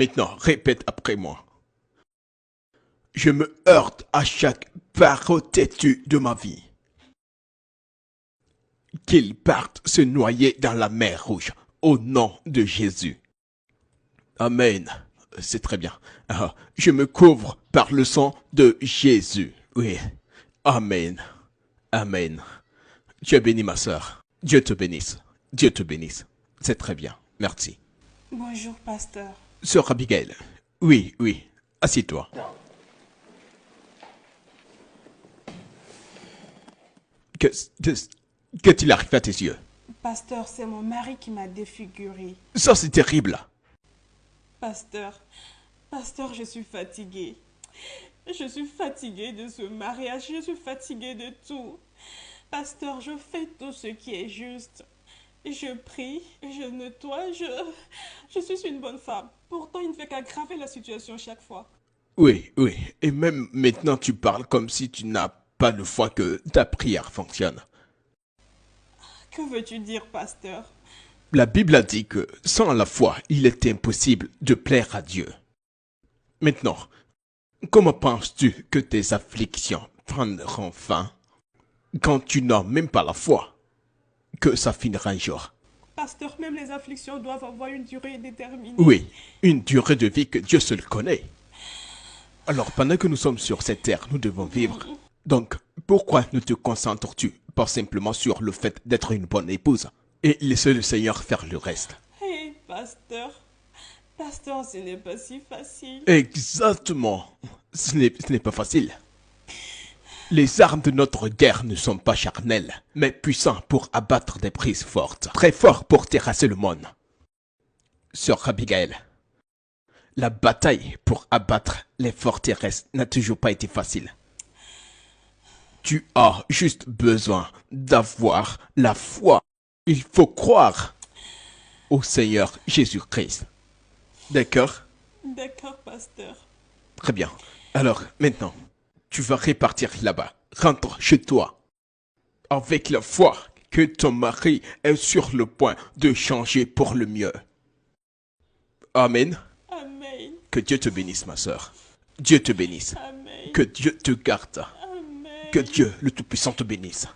Maintenant, répète après moi. Je me heurte à chaque parole têtue de ma vie. Qu'ils partent se noyer dans la mer rouge, au nom de Jésus. Amen. C'est très bien. Je me couvre par le sang de Jésus. Oui. Amen. Amen. Dieu bénit ma sœur. Dieu te bénisse. Dieu te bénisse. C'est très bien. Merci. Bonjour, pasteur. Sœur Abigail. Oui, oui. Assieds-toi. Qu'est-il arrivé à tes yeux? Pasteur, c'est mon mari qui m'a défiguré. Ça, c'est terrible. Pasteur, je suis fatiguée. Je suis fatiguée de ce mariage. Je suis fatiguée de tout. Pasteur, je fais tout ce qui est juste. Je prie, je nettoie, je suis une bonne femme. Pourtant, il ne fait qu'aggraver la situation chaque fois. Oui, oui. Et même maintenant, tu parles comme si tu n'as pas de foi que ta prière fonctionne. Que veux-tu dire, pasteur? La Bible a dit que sans la foi, il est impossible de plaire à Dieu. Maintenant, comment penses-tu que tes afflictions prendront fin quand tu n'as même pas la foi que ça finira un jour? Pasteur, même les afflictions doivent avoir une durée déterminée. Oui, une durée de vie que Dieu seul connaît. Alors, pendant que nous sommes sur cette terre, nous devons vivre. Donc, pourquoi ne te concentres-tu pas simplement sur le fait d'être une bonne épouse et laisser le Seigneur faire le reste? Hé, pasteur, ce n'est pas si facile. Exactement. Ce n'est pas facile. Les armes de notre guerre ne sont pas charnelles, mais puissants pour abattre des prises fortes, très forts pour terrasser le monde. Sœur Abigail, la bataille pour abattre les forteresses n'a toujours pas été facile. Tu as juste besoin d'avoir la foi. Il faut croire au Seigneur Jésus-Christ. D'accord? D'accord, pasteur. Très bien. Alors, maintenant, tu vas repartir là-bas. Rentre chez toi. Avec la foi que ton mari est sur le point de changer pour le mieux. Amen. Amen. Que Dieu te bénisse, ma sœur. Dieu te bénisse. Amen. Que Dieu te garde. Amen. Que Dieu, le Tout-Puissant, te bénisse.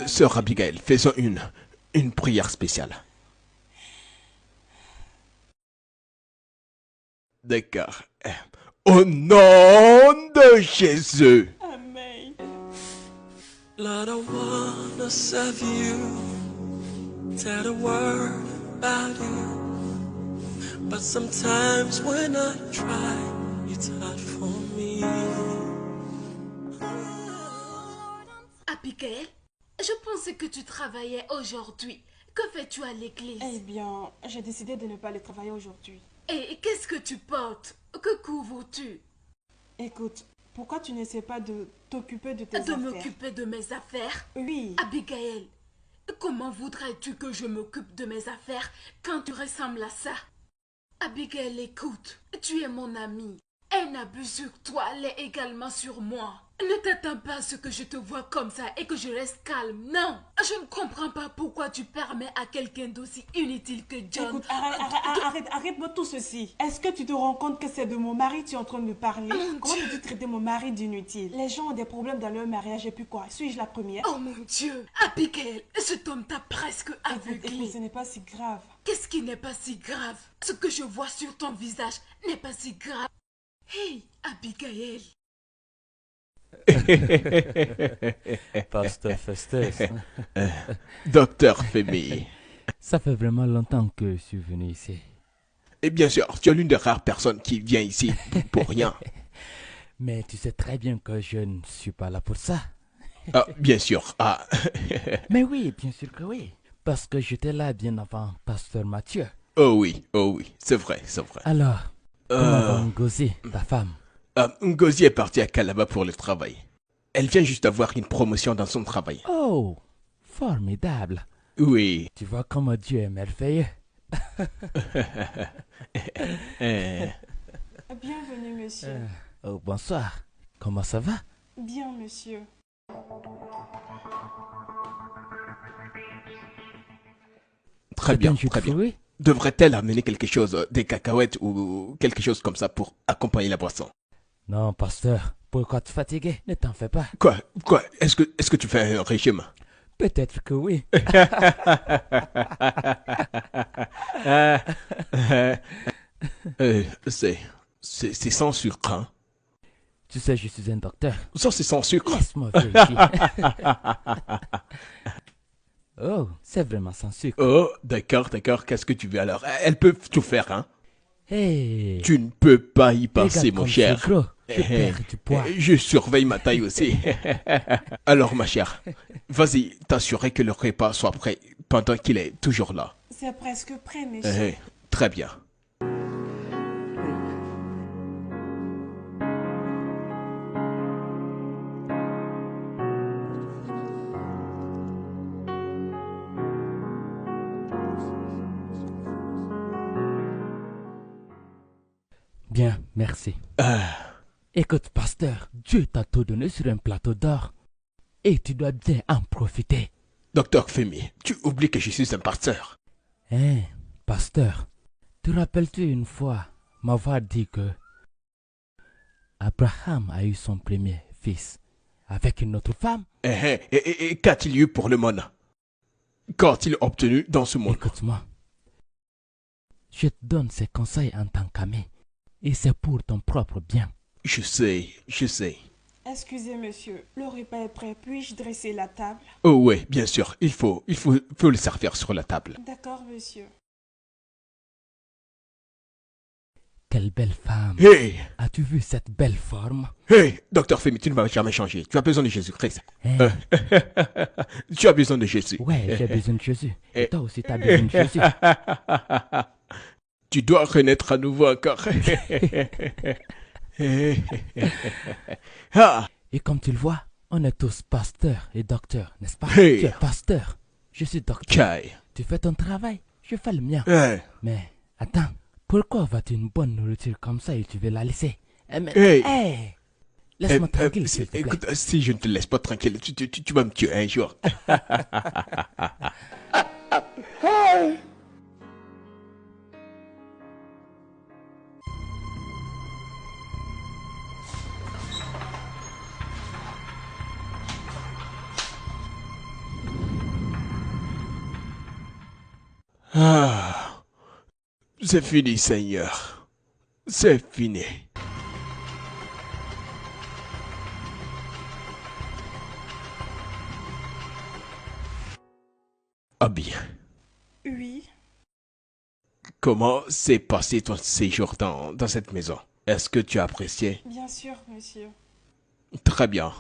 Sœur Abigail, faisons une prière spéciale. D'accord. Au nom de Jésus. Amen. Lord, I wanna serve you, tell the world about you, but sometimes when I try, it's hard for me. Abigail, je pensais que tu travaillais aujourd'hui. Que fais-tu à l'église? Eh bien, j'ai décidé de ne pas aller travailler aujourd'hui. Et qu'est-ce que tu portes? Que couvres-tu? Écoute, pourquoi tu n'essaies pas de t'occuper de tes De affaires? m'occuper de mes affaires? Oui. Abigail, comment voudrais-tu que je m'occupe de mes affaires quand tu ressembles à ça? Abigail, écoute, tu es mon amie. Un abus sur toi l'est également sur moi. Ne t'attends pas à ce que je te vois comme ça et que je reste calme. Non, je ne comprends pas pourquoi tu permets à quelqu'un d'aussi inutile que John... Écoute, arrête-moi tout ceci. Est-ce que tu te rends compte que c'est de mon mari que tu es en train de me parler? Comment peux-tu traiter mon mari d'inutile? Les gens ont des problèmes dans leur mariage et puis quoi? Suis-je la première? Oh mon Dieu, Abigail, cet homme t'a presque aveuglé. Écoute, ce n'est pas si grave. Qu'est-ce qui n'est pas si grave? Ce que je vois sur ton visage n'est pas si grave. Hey, Abigail. Pasteur Festus. Docteur Femi. Ça fait vraiment longtemps que je suis venu ici. Et bien sûr, tu es l'une des rares personnes qui vient ici pour rien. Mais tu sais très bien que je ne suis pas là pour ça. Ah, bien sûr. Ah. Mais oui, bien sûr que oui. Parce que j'étais là bien avant Pasteur Mathieu. Oh oui, c'est vrai. Alors, comment va Ngozi, ta femme? Ngozi est partie à Calabar pour le travail. Elle vient juste d'avoir une promotion dans son travail. Oh, formidable. Oui. Tu vois comment Dieu est merveilleux. Bienvenue, monsieur. Oh, bonsoir. Comment ça va? Bien, monsieur. Très bien, Très bien. Devrait-elle amener quelque chose, des cacahuètes ou quelque chose comme ça pour accompagner la boisson? Non, pasteur, pourquoi te fatiguer? Ne t'en fais pas. Quoi? Est-ce que tu fais un régime? Peut-être que oui. C'est sans sucre, hein? Tu sais, je suis un docteur. Ça, c'est sans sucre. Laisse-moi vérifier. Oh, c'est vraiment sans sucre. Oh, d'accord. Qu'est-ce que tu veux alors? Elles peuvent tout faire, hein? Hey, Tu ne peux pas y passer, regarde mon comme cher. c'est gros. Je perds du poids. Je surveille ma taille aussi. Alors, ma chère, vas-y, t'assurer que le repas soit prêt pendant qu'il est toujours là. C'est presque prêt, monsieur. Très bien. Bien, merci. Écoute, pasteur, Dieu t'a tout donné sur un plateau d'or. Et tu dois bien en profiter. Docteur Femi, tu oublies que je suis un pasteur. Hein, pasteur, te rappelles-tu une fois m'avoir dit que Abraham a eu son premier fils avec une autre femme? Et qu'a-t-il eu pour le monde? Qu'a-t-il obtenu dans ce monde? Écoute-moi, je te donne ces conseils en tant qu'ami. Et c'est pour ton propre bien. Je sais. Excusez, monsieur, le repas est prêt. Puis-je dresser la table? Oh ouais, bien sûr, il faut le servir sur la table. D'accord, monsieur. Quelle belle femme. Hey, As-tu vu cette belle forme? docteur Femi, tu ne vas jamais changer. Tu as besoin de Jésus-Christ. Hein? Tu as besoin de Jésus. Ouais, j'ai besoin de Jésus. Et toi aussi, tu as besoin de Jésus. Tu dois renaître à nouveau encore. Ah, Et comme tu le vois, on est tous pasteurs et docteurs, n'est-ce pas? Hey. Tu es pasteur. Je suis docteur. Kai. Tu fais ton travail. Je fais le mien. Hey. Mais attends, pourquoi vas-tu une bonne nourriture comme ça et tu veux la laisser? Mais, Hey. hey, laisse-moi tranquille, s'il te plaît. Écoute, si je ne te laisse pas tranquille, tu vas me tuer un jour. Ah, c'est fini, Seigneur. C'est fini. Ah bien. Oui. Comment s'est passé ton séjour dans cette maison? Est-ce que tu as apprécié? Bien sûr, monsieur. Très bien.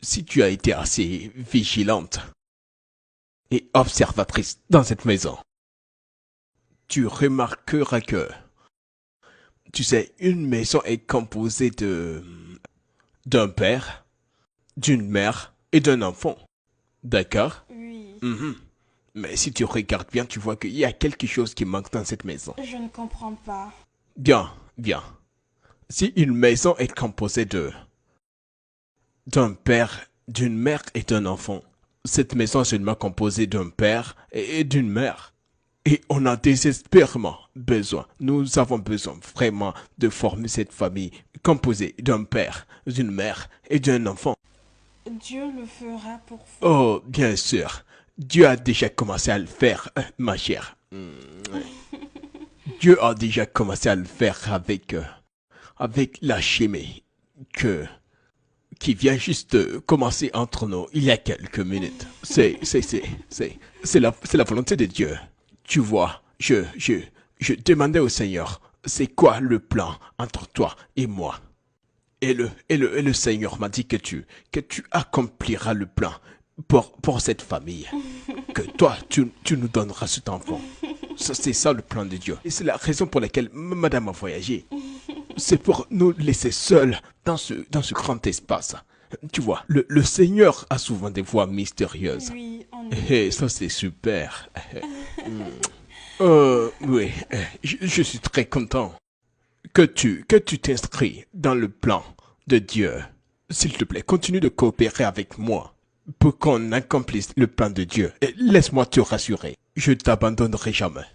Si tu as été assez vigilante et observatrice dans cette maison, tu remarqueras que, tu sais, une maison est composée d'un père, d'une mère et d'un enfant. D'accord? Oui. Mais si tu regardes bien, tu vois qu'il y a quelque chose qui manque dans cette maison. Je ne comprends pas. Bien. Si une maison est composée d'un père, d'une mère et d'un enfant, cette maison est seulement composée d'un père et d'une mère. Et on a désespérément besoin, nous avons besoin vraiment de former cette famille composée d'un père, d'une mère et d'un enfant. Dieu le fera pour vous. Oh, bien sûr, Dieu a déjà commencé à le faire, ma chère. Dieu a déjà commencé à le faire avec la chimie qui vient juste de commencer entre nous il y a quelques minutes. C'est la volonté de Dieu. Tu vois, je demandais au Seigneur, c'est quoi le plan entre toi et moi? Et le Seigneur m'a dit que tu accompliras le plan pour cette famille. Que toi, tu nous donneras cet enfant. C'est ça le plan de Dieu. Et c'est la raison pour laquelle madame a voyagé. C'est pour nous laisser seuls dans ce grand espace. Tu vois, le Seigneur a souvent des voix mystérieuses. Oui, en Et ça, c'est super. Oui, je suis très content que tu t'inscris dans le plan de Dieu. S'il te plaît, continue de coopérer avec moi pour qu'on accomplisse le plan de Dieu. Et laisse-moi te rassurer. Je t'abandonnerai jamais.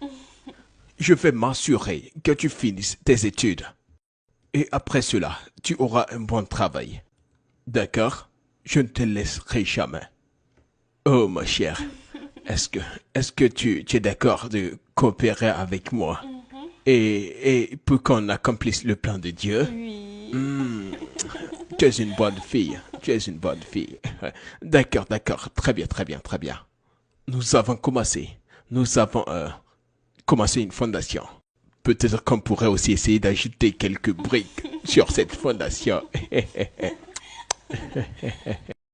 Je vais m'assurer que tu finisses tes études. Et après cela, tu auras un bon travail. D'accord? Je ne te laisserai jamais. Oh, ma chère, est-ce que tu es d'accord de coopérer avec moi et pour qu'on accomplisse le plan de Dieu? Oui. Tu es une bonne fille. Tu es une bonne fille. D'accord, d'accord. Très bien, très bien, très bien. Nous avons commencé. Nous avons commencé une fondation. Peut-être qu'on pourrait aussi essayer d'ajouter quelques briques sur cette fondation.